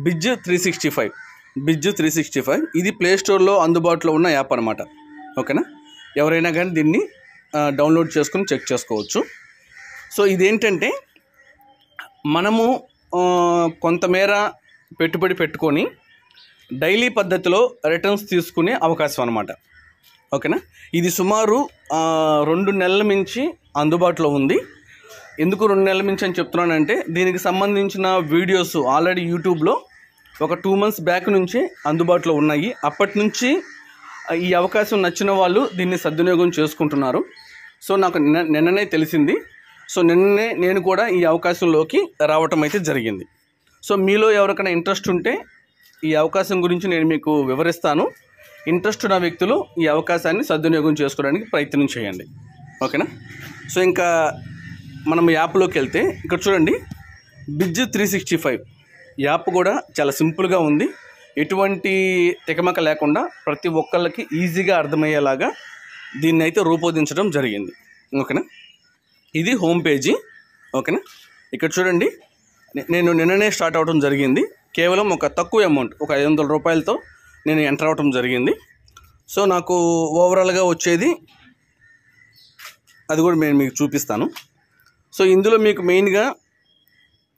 బిజ్ 365 ఇది ప్లే స్టోర్లో అందుబాటులో ఉన్న యాప్ అనమాట. ఓకేనా, ఎవరైనా కానీ దీన్ని డౌన్లోడ్ చేసుకుని చెక్ చేసుకోవచ్చు. సో ఇదేంటంటే మనము కొంతమేర పెట్టుబడి పెట్టుకొని డైలీ పద్ధతిలో రిటర్న్స్ తీసుకునే అవకాశం అనమాట. ఓకేనా, ఇది సుమారు 2 నెలల నుంచి అందుబాటులో ఉంది. ఎందుకు 2 నెలల నుంచి అని చెప్తున్నానంటే దీనికి సంబంధించిన వీడియోస్ ఆల్రెడీ యూట్యూబ్లో ఒక 2 months బ్యాక్ నుంచి అందుబాటులో ఉన్నాయి. అప్పటి నుంచి ఈ అవకాశం నచ్చిన వాళ్ళు దీన్ని సద్వినియోగం చేసుకుంటున్నారు. సో నాకు నిన్ననే తెలిసింది. సో నిన్ననే నేను కూడా ఈ అవకాశంలోకి రావటం అయితే జరిగింది. సో మీలో ఎవరికైనా ఇంట్రెస్ట్ ఉంటే ఈ అవకాశం గురించి నేను మీకు వివరిస్తాను. ఇంట్రెస్ట్ ఉన్న వ్యక్తులు ఈ అవకాశాన్ని సద్వినియోగం చేసుకోవడానికి ప్రయత్నం చేయండి. ఓకేనా, సో ఇంకా మనం యాప్లోకి వెళ్తే ఇక్కడ చూడండి, బిజ్ 365 యాప్ కూడా చాలా సింపుల్గా ఉంది. ఎటువంటి తికమక లేకుండా ప్రతి ఒక్కళ్ళకి ఈజీగా అర్థమయ్యేలాగా దీన్ని అయితే రూపొందించడం జరిగింది. ఓకేనా, ఇది హోమ్ పేజీ. ఓకేనా, ఇక్కడ చూడండి, నేను నిన్ననే స్టార్ట్ అవ్వడం జరిగింది. కేవలం ఒక తక్కువ అమౌంట్, ఒక 500 రూపాయలతో నేను ఎంటర్ అవ్వడం జరిగింది. సో నాకు ఓవరాల్గా వచ్చేది అది కూడా నేను మీకు చూపిస్తాను. సో ఇందులో మీకు మెయిన్గా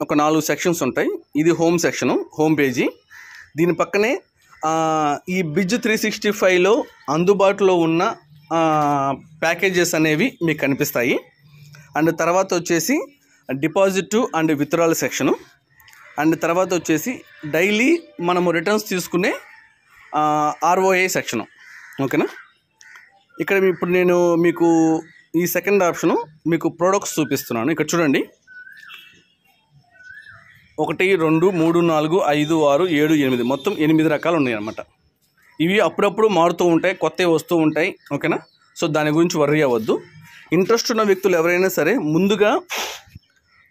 ఒక 4 సెక్షన్స్ ఉంటాయి. ఇది హోమ్ సెక్షను, హోమ్ పేజీ. దీని పక్కనే ఈ బిజ్ 365లో అందుబాటులో ఉన్న ప్యాకేజెస్ అనేవి మీకు కనిపిస్తాయి. అండ్ తర్వాత వచ్చేసి deposit and withdrawal section. And తర్వాత వచ్చేసి డైలీ మనము రిటర్న్స్ తీసుకునే ROI సెక్షను. ఓకేనా, ఇక్కడ ఇప్పుడు నేను మీకు ఈ సెకండ్ ఆప్షను మీకు ప్రోడక్ట్స్ చూపిస్తున్నాను. ఇక్కడ చూడండి, 1, 2, 3, 4, 5, 6, 7, 8 మొత్తం 8 రకాలు ఉన్నాయి అన్నమాట. ఇవి అప్పుడప్పుడు మారుతూ ఉంటాయి, కొత్తవి వస్తూ ఉంటాయి. ఓకేనా, సో దాని గురించి వర్రీ అవ్వద్దు. ఇంట్రెస్ట్ ఉన్న వ్యక్తులు ఎవరైనా సరే ముందుగా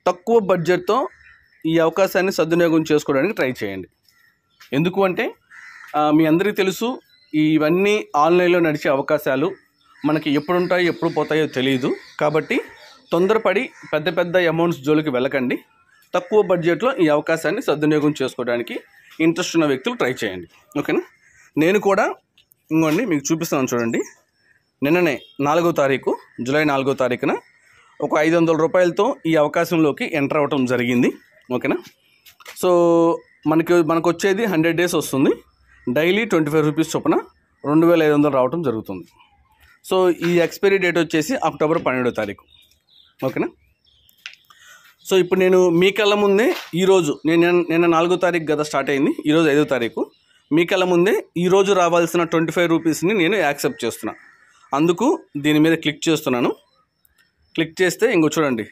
తక్కువ బడ్జెట్తో ఈ అవకాశాన్ని సద్వినియోగం చేసుకోవడానికి ట్రై చేయండి. ఎందుకు అంటే మీ అందరికీ తెలుసు, ఇవన్నీ ఆన్లైన్లో నడిచే అవకాశాలు మనకి ఎప్పుడు ఉంటాయో ఎప్పుడు పోతాయో తెలియదు. కాబట్టి తొందరపడి పెద్ద అమౌంట్స్ జోలికి వెళ్ళకండి. తక్కువ బడ్జెట్లో ఈ అవకాశాన్ని సద్వినియోగం చేసుకోవడానికి ఇంట్రెస్ట్ ఉన్న వ్యక్తులు ట్రై చేయండి. ఓకేనా, నేను కూడా ఇంకోండి మీకు చూపిస్తాను చూడండి. నిన్ననే 4వ తారీఖు, జూలై 4వ తారీఖున ఒక 500 రూపాయలతో ఈ అవకాశంలోకి ఎంటర్ అవ్వటం జరిగింది. ఓకేనా, సో మనకు వచ్చేది 100 days వస్తుంది. డైలీ 25 రూపీస్ చొప్పున 2500 రావటం జరుగుతుంది. సో ఈ ఎక్స్పైరీ డేట్ వచ్చేసి అక్టోబర్ 12వ తారీఖు. ఓకేనా, సో ఇప్పుడు నేను మీ కళ్ళ ముందే ఈరోజు నిన్న 4వ తారీఖు కదా స్టార్ట్ అయింది, ఈరోజు 5వ తారీఖు. మీ కళ్ళ ముందే ఈరోజు రావాల్సిన 25 రూపీస్ని నేను యాక్సెప్ట్ చేస్తున్నాను. అందుకు దీని మీద క్లిక్ చేస్తున్నాను. క్లిక్ చేస్తే ఇంకో చూడండి,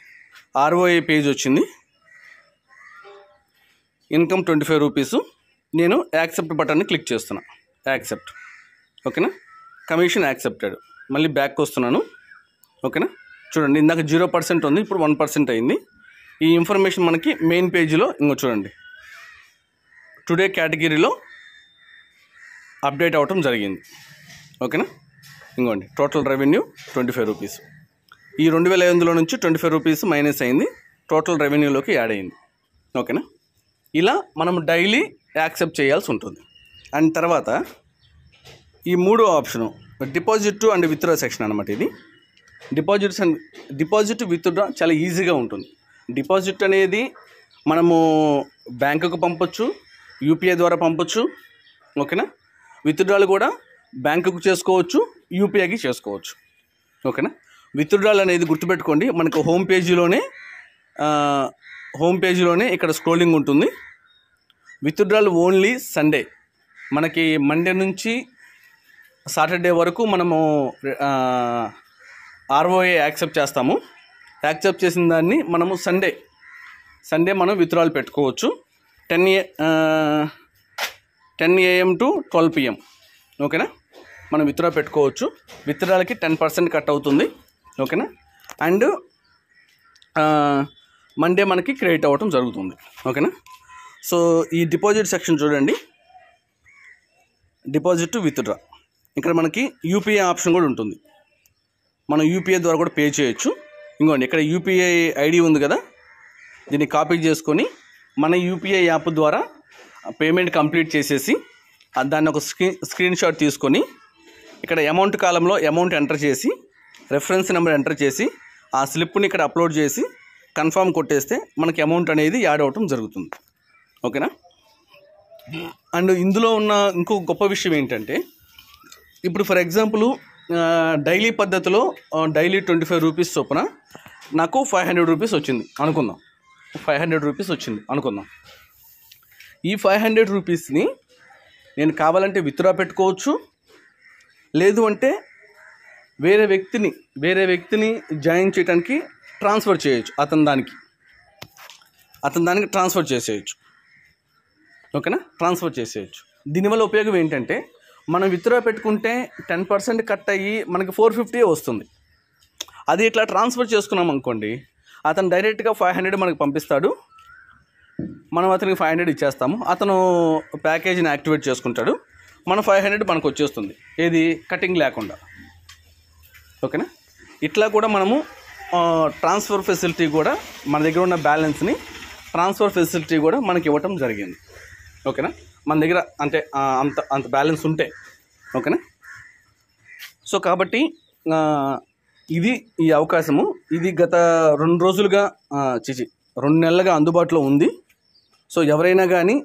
ROI పేజ్ వచ్చింది. Income 25 rupees. నేను యాక్సెప్ట్ బటన్ని క్లిక్ చేస్తున్నా, యాక్సెప్ట్. ఓకేనా, కమిషన్ యాక్సెప్టెడ్. మళ్ళీ బ్యాక్ వస్తున్నాను. ఓకేనా, చూడండి, ఇందాక 0% ఉంది, ఇప్పుడు 1% అయింది. ఈ ఇన్ఫర్మేషన్ మనకి మెయిన్ పేజీలో ఇంకో చూడండి, టుడే కేటగిరీలో అప్డేట్ అవ్వటం జరిగింది. ఓకేనా, ఇంకోండి టోటల్ రెవెన్యూ 25 రూపీస్. ఈ 2500 నుంచి 25 రూపీస్ మైనస్ అయింది, టోటల్ రెవెన్యూలోకి యాడ్ అయింది. ఓకేనా, ఇలా మనం డైలీ యాక్సెప్ట్ చేయాల్సి ఉంటుంది. అండ్ తర్వాత ఈ 3వ option deposit and withdraw section అనమాట. ఇది డిపాజిట్ విత్డ్రా చాలా ఈజీగా ఉంటుంది. డిపాజిట్ అనేది మనము బ్యాంకుకు పంపొచ్చు, UPI ద్వారా పంపొచ్చు. ఓకేనా, విత్డ్రాలు కూడా బ్యాంకుకు చేసుకోవచ్చు, UPIకి చేసుకోవచ్చు. ఓకేనా, విత్డ్రాల్ అనేది గుర్తుపెట్టుకోండి, మనకు హోమ్ పేజీలోనే ఇక్కడ స్క్రోలింగ్ ఉంటుంది. విత్డ్రాల్ ఓన్లీ సండే, మనకి మండే నుంచి సాటర్డే వరకు మనము ROI యాక్సెప్ట్ చేస్తాము. యాక్సెప్ట్ చేసిన దాన్ని మనము సండే మనం విత్డ్రాల్ పెట్టుకోవచ్చు. 10 AM to 12 PM. ఓకేనా, మనం విత్డ్రా పెట్టుకోవచ్చు. విత్డ్రాలకి 10% కట్ అవుతుంది. ఓకేనా, అండ్ మండే మనకి క్రెడిట్ అవ్వటం జరుగుతుంది. ఓకేనా, సో ఈ డిపాజిట్ సెక్షన్ చూడండి, డిపాజిట్ టు విత్డ్రా. ఇక్కడ మనకి UPI ఆప్షన్ కూడా ఉంటుంది. మనం UPI ద్వారా కూడా పే చేయొచ్చు. ఇంకోండి, ఇక్కడ UPI ID ఉంది కదా, దీన్ని కాపీ చేసుకొని మన UPI యాప్ ద్వారా పేమెంట్ కంప్లీట్ చేసేసి దాన్ని ఒక స్క్రీన్ షాట్ తీసుకొని ఇక్కడ అమౌంట్ కాలంలో అమౌంట్ ఎంటర్ చేసి రెఫరెన్స్ నెంబర్ ఎంటర్ చేసి ఆ స్లిప్ని ఇక్కడ అప్లోడ్ చేసి కన్ఫర్మ్ కొట్టేస్తే మనకి అమౌంట్ అనేది యాడ్ అవ్వటం జరుగుతుంది. ఓకేనా. అండ్ ఇందులో ఉన్న ఇంకో గొప్ప విషయం ఏంటంటే ఇప్పుడు ఫర్ ఎగ్జాంపుల్ డైలీ పద్ధతిలో డైలీ 25 రూపీస్ చొప్పున నాకు 500 రూపీస్ వచ్చింది అనుకుందాం. 500 రూపీస్ వచ్చింది అనుకుందాం. ఈ 500 రూపీస్ని నేను కావాలంటే విత్డ్రా పెట్టుకోవచ్చు, లేదు అంటే వేరే వ్యక్తిని జాయిన్ చేయడానికి ట్రాన్స్ఫర్ చేయొచ్చు, అతని దానికి ట్రాన్స్ఫర్ చేసేయచ్చు. ఓకేనా, ట్రాన్స్ఫర్ చేసేయచ్చు. దీనివల్ల ఉపయోగం ఏంటంటే మనం విత్డ్రా పెట్టుకుంటే 10% కట్ అయ్యి మనకి 450 వస్తుంది. అది ఇట్లా ట్రాన్స్ఫర్ చేసుకున్నాం అనుకోండి, అతను డైరెక్ట్గా 500 మనకు పంపిస్తాడు, మనం అతనికి 500 ఇచ్చేస్తాము, అతను ప్యాకేజీని యాక్టివేట్ చేసుకుంటాడు, మన 500 మనకు వచ్చేస్తుంది, ఏది కటింగ్ లేకుండా. ఓకేనా. ఇట్లా కూడా మనము ట్రాన్స్ఫర్ ఫెసిలిటీ కూడా మన దగ్గర ఉన్న బ్యాలెన్స్ని ట్రాన్స్ఫర్ ఫెసిలిటీ కూడా మనకి ఇవ్వటం జరిగింది. ఓకేనా, మన దగ్గర అంటే అంత బ్యాలెన్స్ ఉంటే. ఓకేనా. సో కాబట్టి ఇది ఈ అవకాశము ఇది గత 2 నెలలుగా అందుబాటులో ఉంది. సో ఎవరైనా కానీ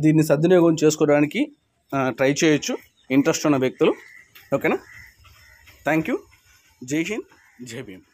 దీన్ని సద్వినియోగం చేసుకోవడానికి ట్రై చేయొచ్చు ఇంట్రెస్ట్ ఉన్న వ్యక్తులు. ఓకేనా. Thank you. జై హింద్, జై భీమ్.